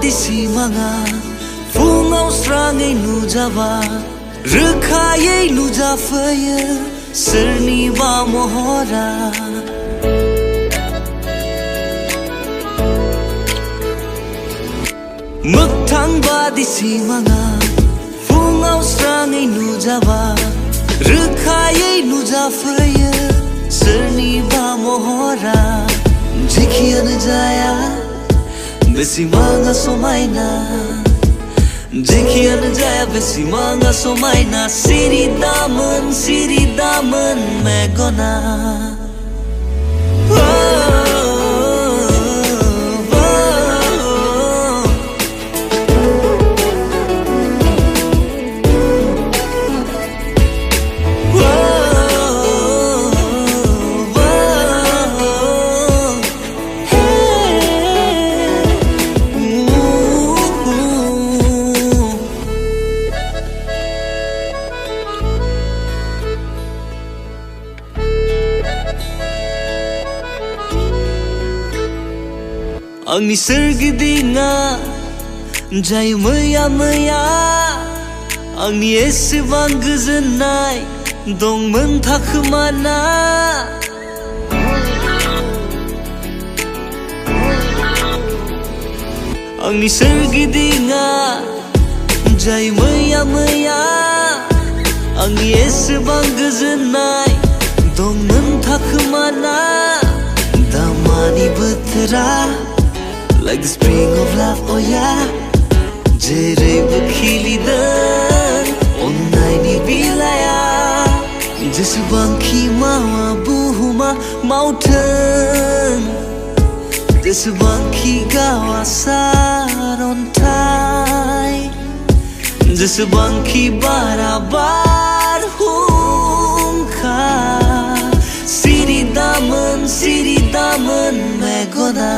di simanga fungau strangai nujaba rkhaye nujafaya serni ba mohora mukthang ba di simanga fungau strangai nujaba rkhaye nujafaya serni ba mohora jikhian jaya besimanga somaina jikhian jaya besimanga somaina siri daman megona Angni sergidinga jai maya angni esibang goजोननाय दंमोन थाखोमाना angni sergidinga jai maya angni esibang goजोननाय दंमोन थाखोमाना damani bothora like the spring of love, oh yeah. Jere bukhilidan onnaini bilaya jesubangki mawa buhuma mountain jesubangki gawa sarontai jesubangki barabar humka siri daman megona